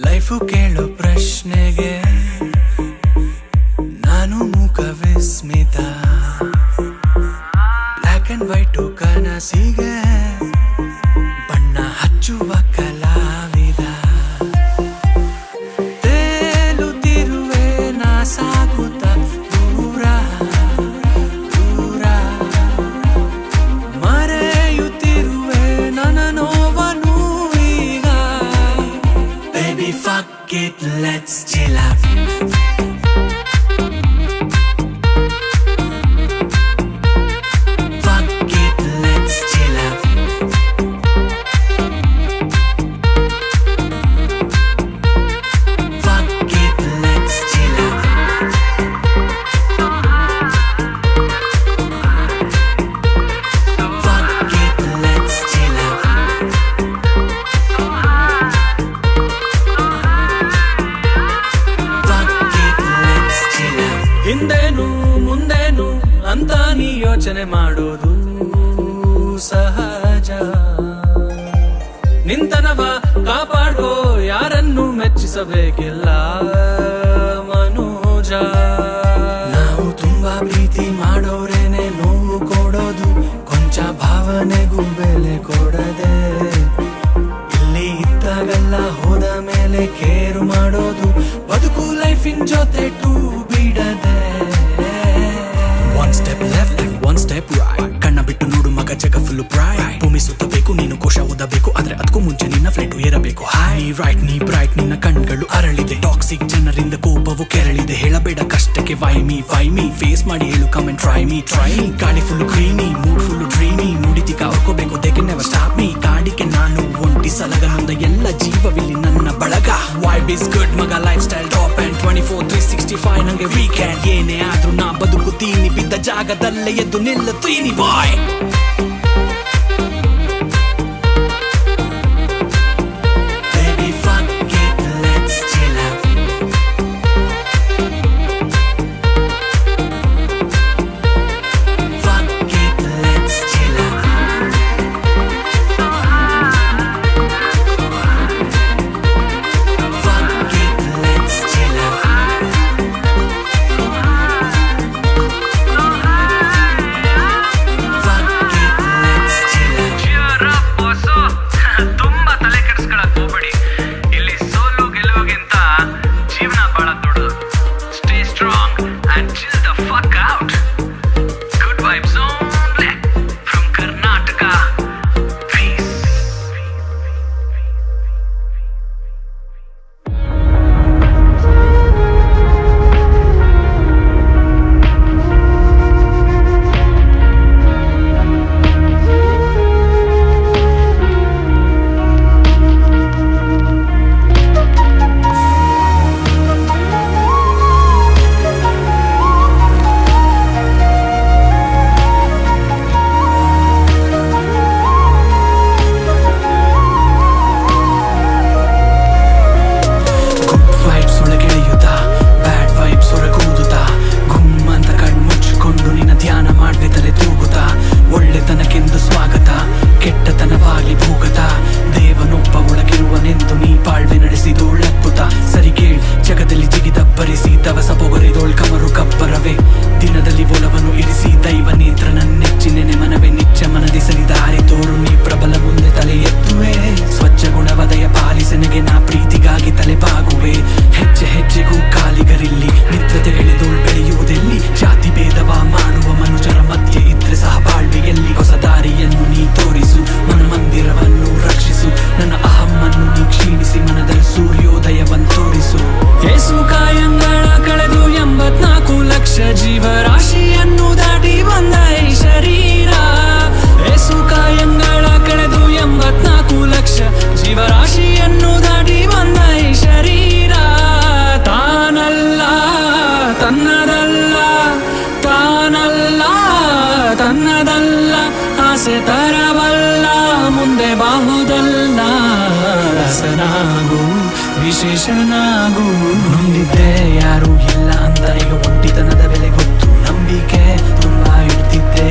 Life ಕೇಳೋ ಪ್ರಶ್ನೆಗೆ ನಾನು ಮೂಕ ವಿಸ್ಮಿತ. ಬ್ಲ್ಯಾಕ್ ಅಂಡ್ ವೈಟು ಕನಸಿಗೆ ಬಣ್ಣ ಹಚ್ಚುವ ಕಲಾವಿದ. ತೇಲುತ್ತಿರುವೆ ನಾ ಸಾಗುತ್ತ ದೂರ ದೂರ, ಮರೆಯುತ್ತಿರುವೆ ನನ್ನ ನೋವನ್ನು ಈಗ. Baby fuck it, let's chill out. Fuck it, let's chill out. Fuck it, let's chill out. Fuck it, let's chill out. ಹಿಂದೇನು ಮುಂದೇನು ಅಂತ ನೀ ಯೋಚನೆ ಮಾಡೋದು ಸಹಜ. ನಿಂತನವ ಕಾಪಾಡೋ ಯಾರನ್ನು ಮೆಚ್ಚಿಸಬೇಕಿಲ್ಲ ಮನೋಜ. ನಾವು ತುಂಬಾ ಪ್ರೀತಿ ಮಾಡೋರೇನೆ ನೋವು ಕೊಡೋದು, ಕೊಂಚ ಭಾವನೆಗೂ ಬೆಲೆ ಕೊಡದೆ. ಇಲ್ಲಿ ಇದ್ದಾಗಲ್ಲ ಹೋದ ಮೇಲೆ ಕೇರು ಮಾಡೋದು, ಬದುಕು ಲೈಫಿನ್ ಜೊತೆ ಟೂ ಬಿಡದೆ. One step left one step right, ಕಣ್ಣ ಬಿಟ್ಟು ನೋಡು ಮಗ ಜಗ ಫುಲ್ ಬ್ರೈಟ್. ಭೂಮಿ ಸುತ್ತಬೇಕು ನೀನು ಕೋಶ ಓದಬೇಕು, ಆದ್ರೆ ಅದಕ್ಕೂ ಮುಂಚೆ ನಿನ್ನ ಫ್ಲೈಟ್ ಏರಬೇಕು. ನೀ ರೈಟ್ ನೀ ಬ್ರೈಟ್, ನಿನ್ನ ಕಣ್ಗಳು ಅರಳಿದೆ. ಟಾಕ್ಸಿಕ್ ಜನರಿಂದ ಕೋಪವು ಕೆರಳಿದೆ. ಹೇಳಬೇಡ ಕಷ್ಟಕ್ಕೆ ವೈ ಮೀ ಫೇಸ್ ಮಾಡಿ ಹೇಳು ಕಮೆಂಟ್ ಟ್ರೈ ಮೀ. ಗಾಡಿ full greeny mood full dreamy, ಮುಡಿತಿಕ ಅವ್ಕೋಬೇಕು they can never stop me. ಕಾಡಿಗೆ ನಾನು ಒಂಟಿ ಸಲಗ, ನೊಂದ ಎಲ್ಲ ಜೀವವಿಲ್ಲಿ ನನ್ನ ಬಳಗ. ವೈಬ್ ಇಸ್ ಗುಡ್ ಮಗ, ಲೈಫ್ ಸ್ಟೈಲ್ ಟಾಪ್ ಅಂಡ್ 24/365 ನಂಗೆ ವೀಕೆಂಡ್. ಏನೇ ಆದ್ರೂ ನಾ ಬದುಕುತ್ತೀನಿ, ಬಿದ್ದ ಜಾಗದಲ್ಲೇ ಎದ್ದು ನಿಲ್ಲುತ್ತೀನಿ ಬಾಯ್. ಜೀವರಾಶಿಯನ್ನು ದಾಟಿ ಬಂದ ಈ ಶರೀರ. ಏಸು ಕಾಯಂಗಳ ಕಳೆದು 84 ಲಕ್ಷ ಜೀವರಾಶಿಯನ್ನು ದಾಟಿ ಬಂದ ಈ ಶರೀರ. ತಾನಲ್ಲ ತನ್ನದಲ್ಲ, ತಾನಲ್ಲ ತನ್ನದಲ್ಲ, ಆಸೆ ತರವಲ್ಲ ಮುಂದೆ ಬಾಹುದಲ್ಲ. ರಸನಾಗು ವಿಶೇಷನಾಗು, ನೊಂದಿದ್ದೆ ಯಾರು ಇಲ್ಲ ಅಂತ ಈಗ ಒಂಟಿತನದ ಬೆಲೆ ಗೊತ್ತು. ನಂಬಿಕೆ ತುಂಬಾ ಇಡ್ತಿದ್ದೆ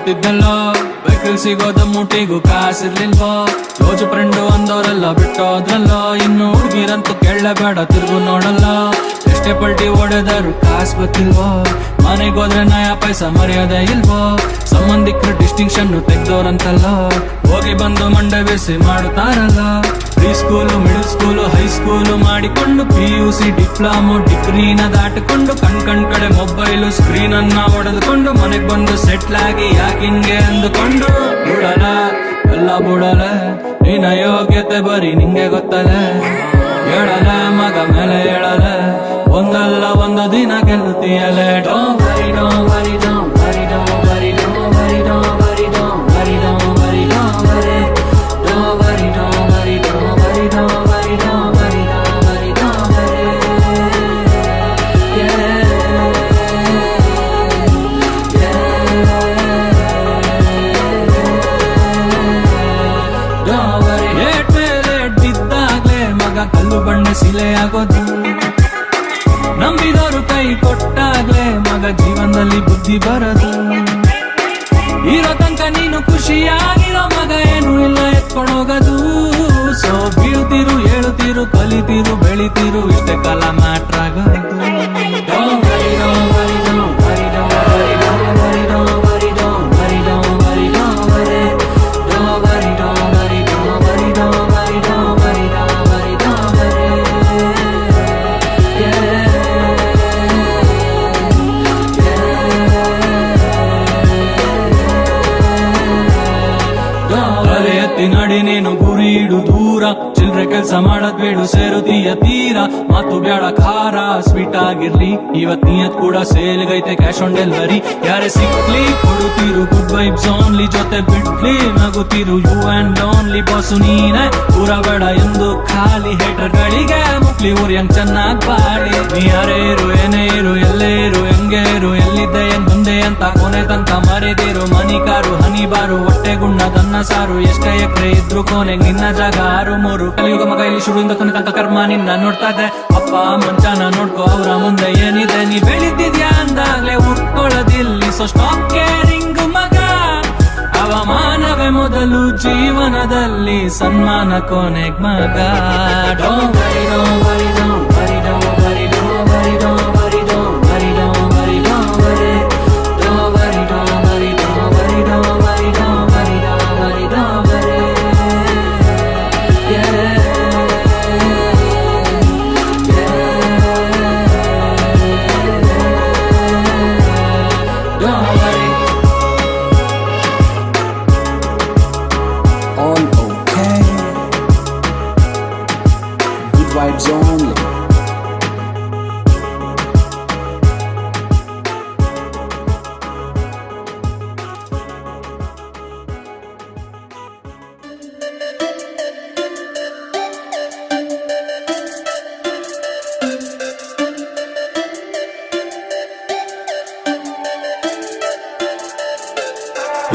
ಹುಟ್ಟಿದ್ದಲ್ಲೋ ವೆಹಿಕಲ್ ಸಿಗೋದ ಮುಟ್ಟಿಗೂ ಕಾಸಿರ್ಲಿಲ್ವೋ ರೋಜು ಫ್ರೆಂಡು ಅಂದವರೆಲ್ಲ ಬಿಟ್ಟೋದ್ರಲ್ಲೋ ಇನ್ನು ಹುಡುಗಿರಂತೂ ಕೇಳಬೇಡ ತಿರುಗು ನೋಡಲ್ಲ ಎಷ್ಟೇ ಪಲ್ಟಿ ಹೊಡೆದರು ಕಾಸು ಗೊತ್ತಿಲ್ವೋ ಮನೆಗೋದ್ರೆ ನಯ ಪೈಸಾ ಮರ್ಯಾದೆ ಇಲ್ವೋ ಸಂಬಂಧಿಕರು ಡಿಸ್ಟಿಂಕ್ಷನ್ ತೆಗ್ದೋರಂತಲ್ಲ ಹೋಗಿ ಬಂದು ಮಂಡೆ ಬಿಸಿ ಮಾಡುತ್ತಾರಲ್ಲ preschool middle school high school ಮಾಡಿಕೊಂಡು PUC ಡಿಪ್ಲೊಮೊ ಡಿಗ್ರಿನ ದಾಟಿಕೊಂಡು ಕಣ್ ಕಡೆ ಮೊಬೈಲು ಸ್ಕ್ರೀನ್ ಅನ್ನ ಹೊಡೆದುಕೊಂಡು ಮನೆಗ್ ಬಂದು ಸೆಟ್ಲ್ ಆಗಿ ಯಾಕಿಂಗೆ ಅಂದುಕೊಂಡು ಬಿಡಲ ಎಲ್ಲ ಬಿಡಲ ನಿನ್ನ ಯೋಗ್ಯತೆ ಬರೀ ನಿಂಗೆ ಗೊತ್ತಲ್ಲ ಹೇಳಲ ಮಗ ಮೇಲೆ ಹೇಳಲ ಒಂದಲ್ಲ ಒಂದು ದಿನ ಗೆಲ್ಲುತ್ತೀಯಲೆ don't worry don't worry don't worry don't worry don't worry don't worry don't worry don't worry don't worry don't worry don't worry don't worry don't worry don't worry don't worry don't worry late ಮೇಲೆ ಬಿದ್ದಾಗ್ಲೇ ಮಗ ಕಲ್ಲು ಬಂಡೆ ಸಿಲೆ ಆಗೋದು ನಂಬಿದವರು ಕೈ ಕೊಟ್ಟಾಗ್ಲೇ ಮಗ ಜೀವನದಲ್ಲಿ ಬುದ್ಧಿ ಬರದು ಇರೋ ತನಕ ನೀನು ಖುಷಿಯಾಗಿರೋ ಮಗ ಏನು ಇಲ್ಲ ಎತ್ಕೊಂಡೋಗದು ಸೊ ಬೀಳ್ತಿರು ಹೇಳುತ್ತೀರು ಕಲಿತೀರು ಬೆಳಿತೀರು ಇಷ್ಟೇ ಕಾಲ ಮ್ಯಾಟ್ರ್ ಆಗೋದು Don't worry, don't worry, don't worry, don't worry, don't worry, don't worry, don't worry, don't worry, don't worry. Don't worry, don't worry, don't worry, don't worry, don't worry, don't worry, don't worry. ಅಲೆ ಎತ್ತಿ ನಡಿ ನೀನು ಗುರಿ ಇಡು ದೂರ ಚಿಲ್ರೆ ಕೆಲ್ಸ ಮಾಡದ್ ಬೇಡು ಸೇರುತ್ತೀಯ ತೀರ ಮಾತು ಬ್ಯಾಡ ಖಾರ ಸ್ವೀಟ್ ಆಗಿರ್ಲಿ ಇವತ್ ನಿಯತ್ ಕೂಡ ಸೇಲ್ಗೈತೆ ಕ್ಯಾಶ್ ಆನ್ ಡೆಲಿವರಿ ಯಾರೇ ಸಿಕ್ಲಿ ಕೊಡುತ್ತೀರು ಗುಡ್ ವೈಬ್ಸ್ ಓನ್ಲಿ ಜೊತೆ ಬಿಡ್ಲಿ ನಗುತ್ತೀರು ಯು ಅಂಡ್ ಓನ್ಲಿ ಬಾಸು ನೀನೆ ಪೂರ ಬೇಡ ಎಂದು ಖಾಲಿ ಹೇಟರ್ ಗಳಿಗೆ ಮುಕ್ಲಿ ಊರಿಯಂಗ್ ಚೆನ್ನಾಗ್ ಬಾಳಿ ನೀ ಯಾರೇ ಇರು ಏನೇ ಇರು ಎಲ್ಲೇ ಇರು ಹೆಂಗೆ ಇರು ಎಲ್ಲಿದ್ದೆ ಏನ್ ಮುಂದೆ ಅಂತ ಕೊನೆ ತನಕ ಮರೆದಿರು ಮನಿಕಾರು ಹನಿ ಬಾರು ಹೊಟ್ಟೆ ಗುಣ್ಣದನ್ನ ಸಾರು ಎಷ್ಟೇ ಎಕರೆ ಇದ್ರು ಕೊನೆಗ್ ನಿನ್ನ ಜಾಗ 6-3 ಕಲಿಯುಗ ಮಗ ಇಲ್ಲಿ ಶುರುವಿಂದ ಕೊನೆ ತನಕ ಕರ್ಮ ನಿನ್ನ ನೋಡ್ತಾ ಇದೆ ಅಪ್ಪ ಮಂಚಾನ ನೋಡ್ಕೋ ಅವ್ರ ಮುಂದೆ ಏನಿದೆ ನೀ ಬೆಳಿತಿದ್ಯಾ ಅಂದಾಗ್ಲೇ ಉಟ್ಕೊಳ್ಳೋದಿಲ್ಲಿ ಸೊ ಸ್ಟಾಪ್ ಕೇರಿಂಗ್ ಮಗ ಅವಮಾನವೇ ಮೊದಲು ಜೀವನದಲ್ಲಿ ಸನ್ಮಾನ ಕೊನೆಗ್ ಮಗ Don't worry, don't worry, don't worry, don't worry, don't worry, don't worry, don't worry, don't worry, don't worry. Don't worry, don't worry, don't worry, don't worry, don't worry, don't worry, don't worry. Yeah. Don't worry. All okay. Good vibes only.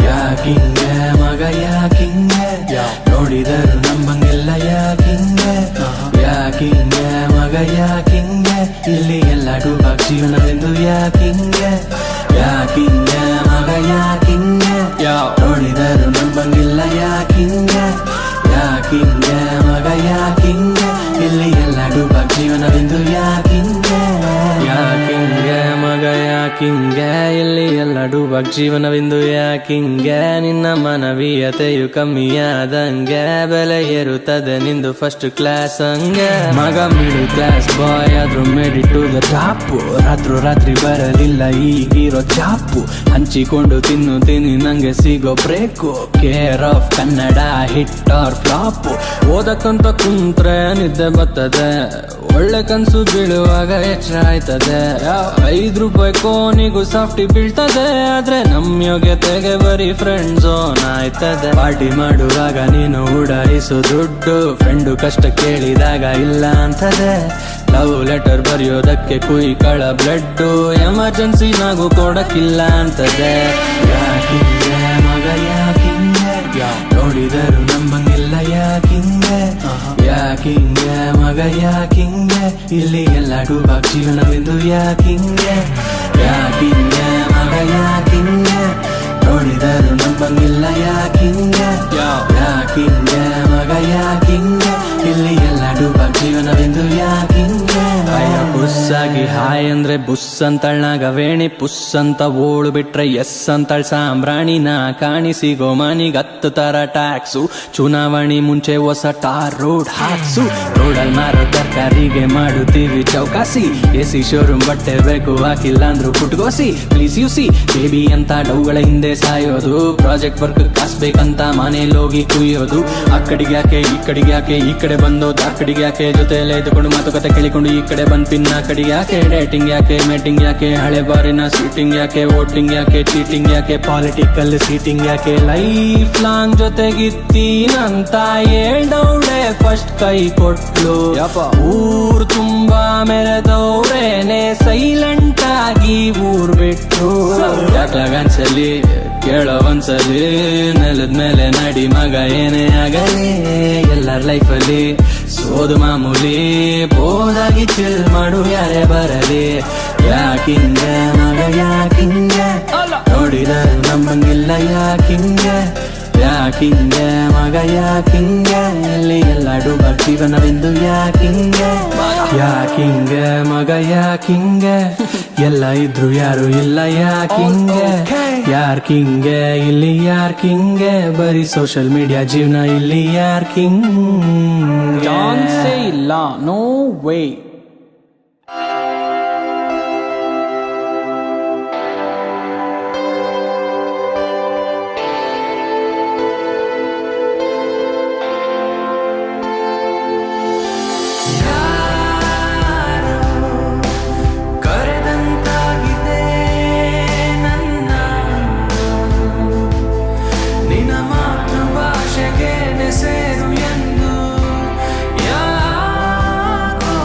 ಯಾಕಿಂಗೆ ಮಗ ಯಾಕಿಂಗೆ ನೋಡಿದರು ನಂಬಂಗಿಲ್ಲ ಯಾಕಿಂಗೆ ಯಾಕಿಂಗೆ ಮಗ ಯಾಕಿಂಗೆ ಇಲ್ಲಿ ಎಲ್ಲ ಡೂಬಾಗ್ ಜೀವನವೆಂದು ಯಾಕಿಂಗೆ ಯಾಕಿಂಗೆ ಮಗ ಯಾಕಿಂಗೆ ನೋಡಿದರು ನಂಬಂಗಿಲ್ಲ ಯಾಕಿಂಗೆ ಯಾಕಿಂಗೆ ಮಗ ಯಾಕಿಂಗೆ ಇಲ್ಲಿ ಎಲ್ಲ ಡೂಬಾಗ್ ಜೀವನವೆಂದು ಯಾಕಿಂಗೆ ಯಾಕಿಂಗೆ ಮಗ ಯಾಕಿಂಗೆ ಇಲ್ಲಿ ಎಲ್ಲ ಡೂಬಾಗ್ ಜೀವನವೆಂದು ಯಾಕಿಂಗೆ ನಿನ್ನ ಮಾನವೀಯತೆಯು ಕಮ್ಮಿಯಾದಂಗೆ ಬೆಲೆ ಏರುತ್ತದೆ ನಿಂದು ಫಸ್ಟ್ ಕ್ಲಾಸ್ ಹಂಗೆ ಮಗ ಮಿಡಲ್ ಕ್ಲಾಸ್ ಬಾಯ್ ಆದ್ರೂ made it to the top ರಾತ್ರಿ ಬರಲಿಲ್ಲ ಈಗಿರೋ ಚಾಪು ಹಂಚಿಕೊಂಡು ತಿನ್ನುತ್ತೀನಿ ನಂಗೆ ಸಿಗೋ break care of Kannada hit or flop ಓದಕ್ಕಂತ ಕುಂತ್ರೆ ನಿದ್ದೆ ಬರ್ತದೆ ಒಳ್ಳೆ ಕನ್ಸು ಬೀಳುವಾಗ ಎಚ್ಚರ ಆಯ್ತದೆ 5 ರೂಪಾಯಿ ಕೋನಿಗೂ ಸಾಫ್ಟಿ ಬೀಳ್ತದೆ ಆದ್ರೆ ನಮ್ ಯೋಗ್ಯತೆಗೆ ಬರೀ ಫ್ರೆಂಡ್ ಝೋನ್ ಆಯ್ತದೆ ಪಾರ್ಟಿ ಮಾಡುವಾಗ ನೀನು ಉಡಾಯಿಸು ದುಡ್ಡು ಫ್ರೆಂಡು ಕಷ್ಟ ಕೇಳಿದಾಗ ಇಲ್ಲ ಅಂತದೆ ಲವ್ ಲೆಟರ್ ಬರೆಯೋದಕ್ಕೆ ಕುಯ್ಕಳ ಬ್ಲಡ್ಡು ಎಮರ್ಜೆನ್ಸಿ ನಾಗೂ ಕೊಡಕ್ಕಿಲ್ಲ ಅಂತದೆ ಯಾಕಿಂಗೆ ಮಗ ಯಾಕಿಂಗೆ ನೋಡಿದರು ನಂಬಂಗಿಲ್ಲ ಯಾಕಿಂಗೆ ಯಾಕಿಂಗೆ ಮಗ ಯಾಕಿಂಗೆ ಇಲ್ಲಿ ಎಲ್ಲ ಡೂಬಾಗ್ ಜೀವನವೆಂದು ಯಾಕಿಂಗೆ ಯಾಕಿಂಗೆ ಮಗ ಯಾಕಿಂಗೆ ನೋಡಿದರು ನಂಬಂಗಿಲ್ಲ ಯಾಕಿಂಗೆ ಯಾಕಿಂಗೆ ಮಗ ಯಾಕಿಂಗೆ ಇಲ್ಲಿ ಎಲ್ಲ ಡೂಬಾಗ್ ಜೀವನವೆಂದು ಯಾಕಿಂಗೆ ಬುಸ್ಸಾಗಿ ಹಾಯ್ ಅಂದ್ರೆ ಬುಸ್ ಅಂತಳ್ನಾಗ ವೇಣಿ ಪುಸ್ ಅಂತ ಓಳು ಬಿಟ್ರೆ ಎಸ್ ಅಂತಳ್ ಸಾಂಬ್ರಾಣಿನ ಕಾಣಿಸಿಗೋ ಮನಿಗ್ 10 ತರ ಟ್ಯಾಕ್ಸು ಚುನಾವಣೆ ಮುಂಚೆ ಹೊಸ ಟಾರ್ ರೋಡ್ ಹಾಕ್ಸು ರೋಡಲ್ ಮಾರೋ ತರಕಾರಿಗೆ ಮಾಡುತ್ತೀವಿ ಚೌಕಾಸಿ ಎಸಿ ಶೋರೂಮ್ ಬಟ್ಟೆ ಬೇಕು ಹಾಕಿಲ್ಲ ಅಂದ್ರು ಪುಟ್ಗೋಸಿ ಪ್ಲೀಸ್ ಯೂಸಿ ಬೇಬಿ ಅಂತ ಡೌಗಳ ಹಿಂದೆ ಸಾಯೋದು ಪ್ರಾಜೆಕ್ಟ್ ವರ್ಕ್ ಕಾಸ್ಬೇಕಂತ ಮನೇಲಿ ಹೋಗಿ ಕುಯ್ಯೋದು ಆ ಕಡೆಗೆ ಯಾಕೆ ಈ ಕಡೆಗೆ ಯಾಕೆ ಈ ಕಡೆ ಬಂದೋದು ಆ ಕಡೆಗೆ ಯಾಕೆ ಜೊತೆಯಲ್ಲೇ ಇದ್ದುಕೊಂಡು ಮಾತುಕತೆ ಕೇಳಿಕೊಂಡು ಈ ಕಡೆ ಬಂದ್ ಪಿನ್ನ ಕಡೆಗೆ ಯಾಕೆ ಡೇಟಿಂಗ್ ಯಾಕೆ ಮೇಟಿಂಗ್ ಯಾಕೆ ಹಳೆ ಬಾರಿನ ಸೀಟಿಂಗ್ ಯಾಕೆ ವೋಟಿಂಗ್ ಯಾಕೆ ಚೀಟಿಂಗ್ ಯಾಕೆ ಪಾಲಿಟಿಕಲ್ ಸೀಟಿಂಗ್ ಯಾಕೆ ಲೈಫ್ ಲಾಂಗ್ ಜೊತೆಗಿತ್ತೀನಂತ ಹೇಳ್ದವಳೆ ಫಸ್ಟ್ ಕೈ ಕೊಟ್ಲು ಊರ್ ತುಂಬಾ ಮೆರೆದವ್ರೇನೆ ಸೈಲೆಂಟ್ ಆಗಿ ಊರ್ ಬಿಟ್ರು ಯಾಕ್ಲಾಗನ್ಸಲಿ ಕೇಳೋ ಒಂದ್ಸಲಿ ನೆಲದ ಮೇಲೆ ನಡಿ ಮಗ ಏನೇ ಆಗಲಿ ಎಲ್ಲರ ಲೈಫಲ್ಲಿ ಸೋದು ಮಾಮೂಲಿ ಬೋದಾಗಿ ಚಿಲ್ ಮಾಡು ಯಾರೇ ಬರಲಿ ಯಾಕಿಂಗೆ ಮಗ ಯಾಕಿಂಗೆ ನೋಡಿದರು ನಂಬಂಗಿಲ್ಲ ಯಾಕಿಂಗೆ ಯಾಕಿಂಗೆ ಮಗ ಯಾಕಿಂಗೆ ಇಲ್ಲಿ ಎಲ್ಲ ಡೂಬಾಗ್ ಜೀವನವೆಂದು ಯಾಕಿಂಗೆ ಯಾಕಿಂಗೆ ಮಗ ಯಾಕಿಂಗೆ ಎಲ್ಲ ಇದ್ರು ಯಾರು ಇಲ್ಲ ಯಾಕಿಂಗೆ ಯಾರ್ಕಿಂಗೆ ಇಲ್ಲಿ ಯಾರ್ಕಿಂಗೆ ಬರೀ ಸೋಷಿಯಲ್ ಮೀಡಿಯಾ ಜೀವನ ಇಲ್ಲಿ ಯಾರ್ಕಿಂಗೆ ಇಲ್ಲ ನೋ ವೇ ಕರೆದಂತಾಗಿದೆ ನನ್ನ ನಿನ್ನ ಮಾತೃಭಾಷೆಗೆ ಸೇರು ಎಂದು ಯಾಕೋ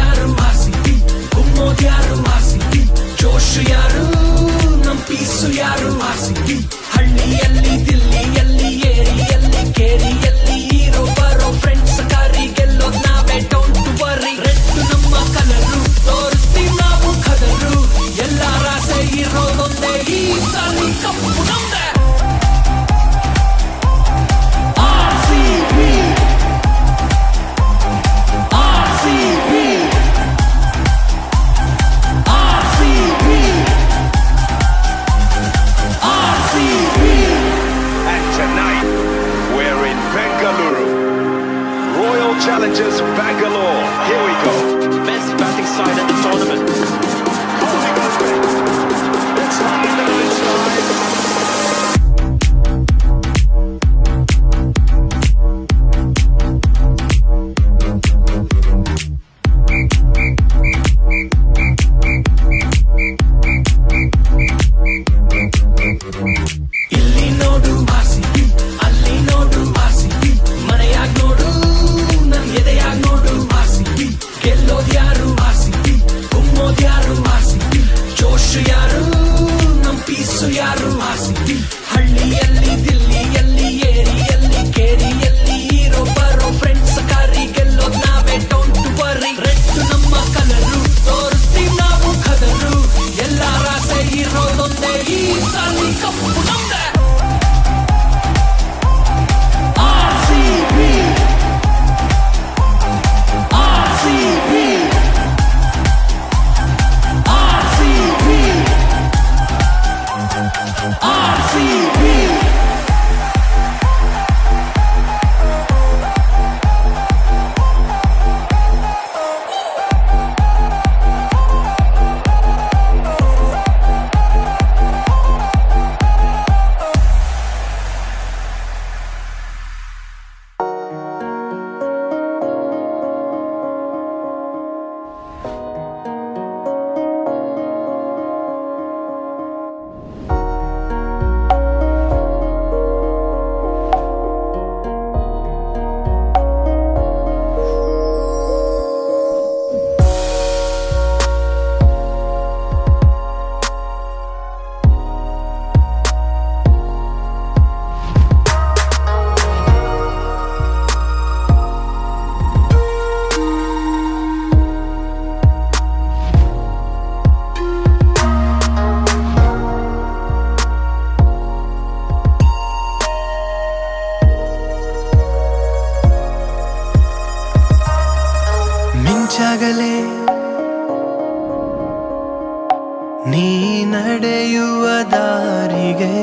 ಯಾರು ಆರ್ಸಿಬಿ ಗುಮ್ಮೋದ್ ಯಾರು ಆರ್ಸಿಬಿ ಜೋಶ್ ಯಾರು ನಮ್ ಪೀಸು ಯಾರು ಆರ್ಸಿಬಿ ಹಳ್ಳಿಯಲ್ಲಿ ದಿಲ್ಲಿಯಲ್ಲಿ ಏರಿಯಲ್ಲಿ ಕೇರಿಯಲ್ಲಿ ಇರೋ ಬರೋ ಫ್ರೆಂಡ್ಸ್ ಕಾರಿ ಗೆಲ್ಲೋದ್ ನಾವೇ ಡೋಂಟ್ ವರಿ ರೆಡ್ ನಮ್ಮ ಕಲರು ತೋರಿಸ್ತೀವಿ ನಾವು ಕದರು ಎಲ್ಲರ ಆಸೆ ಇರೋದೊಂದೇ ಈ ಸಾಲಿ ಕಪ್ಪು ನಮ್ದೆ RCB RCB RCB RCB And tonight, we're in Bengaluru. Royal Challengers Bangalore. Here we go. Best batting side at the tournament. Cosy goes back. It's high, no, it's high. ಇಲ್ಲಿ ನೋಡು ಆರ್ಸಿಬಿ ಅಲ್ಲಿ ನೋಡು ಆರ್ಸಿಬಿ ಮನೆಯಾಗ್ ನೋಡು ನನ್ ಎದೆಯಾಗ್ ನೋಡು RCB ಗೆಲ್ಲೋದ್ ಯಾರು RCB ಗುಮ್ಮೋದ್ ಯಾರು ಆರ್ಸಿಬಿ ಜೋಶ್ ಯಾರು ನಮ್ ಪೀಸು ಯಾರು ಆರ್ಸಿಬಿ ಹಳ್ಳಿಯಲ್ಲಿ ದಿಲ್ಲಿಯಲ್ಲಿ ಏರಿಯಲ್ಲಿ ಕೇರಿಯಲ್ಲಿ ಇರೋ ಬರೋ ಫ್ರೆಂಡ್ಸ್ ಕಾರಿ ಗೆಲ್ಲೋದ್ ನಾವೇ ಡೋಂಟ್ ವರಿ ರೆಡ್ ನಮ್ಮ ಕಲರು ತೋರಿಸ್ತೀವಿ ನಾವು ಕದರು ಎಲ್ಲರ ಆಸೆ ಇರೋದೊಂದೇ ಈ ಸಾಲಿ ಕಪ್ಪು ನಮ್ದೆ ಆರ್ಸಿಬಿ ಆರ್ಸಿಬಿ ಆರ್ಸಿಬಿ ಆರ್ಸಿಬಿ ಮಿಂಚಾಗಲೇ ನೀ ನಡೆಯುವ ದಾರಿಗೆ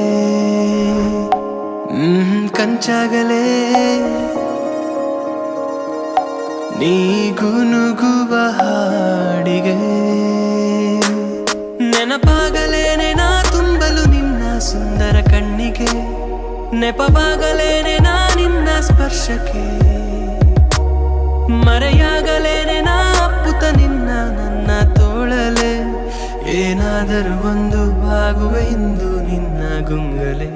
ಕಂಚಾಗಲೇ ನೀ ಗುನುಗುವ ಹಾಡಿಗೆ ನೆನಪಾಗಲೇನೆ ನಾ ತುಂಬಲು ನಿನ್ನ ಸುಂದರ ಕಣ್ಣಿಗೆ ನೆಪವಾಗಲೇನೆ ನಾ ನಿನ್ನ ಸ್ಪರ್ಶಕ್ಕೆ ಮರೆಯಾಗಲೇನೆ ನಾ ಅಪ್ಪುತ್ತ ನಿನ್ನ ನನ್ನ ತೋಳಲೆ ಏನಾದರೂ ಒಂದು ಆಗುವೆ ಇಂದು ನಿನ್ನ ಗುಂಗಲೆ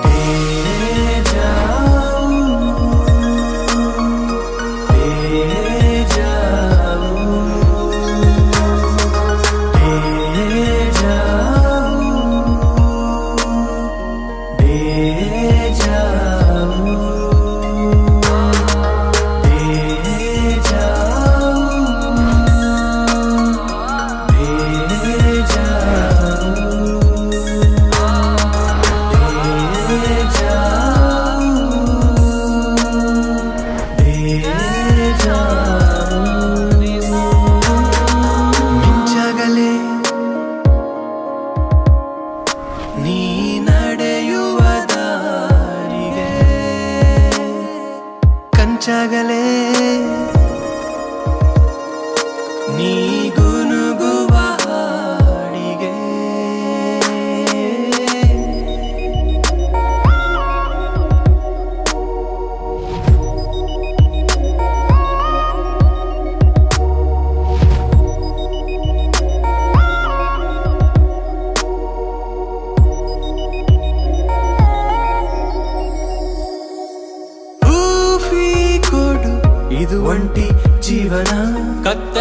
ಬೇರೆ ಜಾವು, ಬೇರೆ ಜಾವು, ಬೇರೆ ಜಾವು, ಬೇರೆ ಜಾವು, ಬೇರೆ ಜಾವು, ಬೇರೆ ಜಾವು.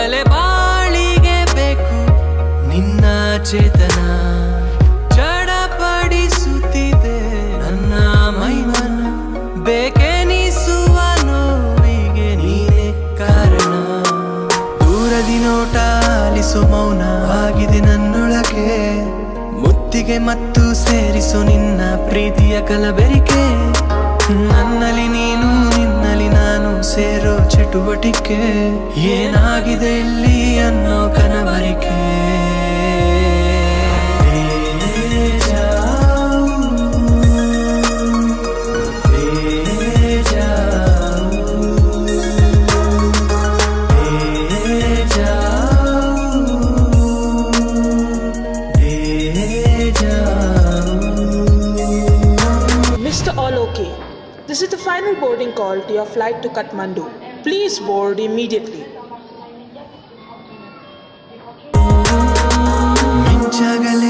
ಬಲೆ ಬಾಳಿಗೆ ಬೇಕು ನಿನ್ನ ಚೇತನ ಚಡಪಡಿಸುತ್ತಿದೆ ನನ್ನ ಮೈಮನ ಬೇಕೆನಿಸುವ ನೋವಿಗೆ ನೀನೇ ಕಾರಣ ದೂರದಿ ನೋಟ ಆಲಿಸು ಮೌನ ಆಗಿದೆ ನನ್ನೊಳಗೆ ಮುತ್ತಿಗೆ ಮತ್ತು ಸೇರಿಸು ನಿನ್ನ ಪ್ರೀತಿಯ ಕಲಬೆರಿಕೆ ನನ್ನಲ್ಲಿ ನೀನು ನಿನ್ನಲ್ಲಿ ನಾನು ಸೇರೋ ಚಟುವಟಿಕೆ ಏನಾಗಿದೆ ಇಲ್ಲಿ ಅನ್ನೋ ಕನವರಿಕೆ Mr. Aloke, this is the final boarding call to your flight to Kathmandu. Please board immediately. ಮಿಂಚಗಲೇ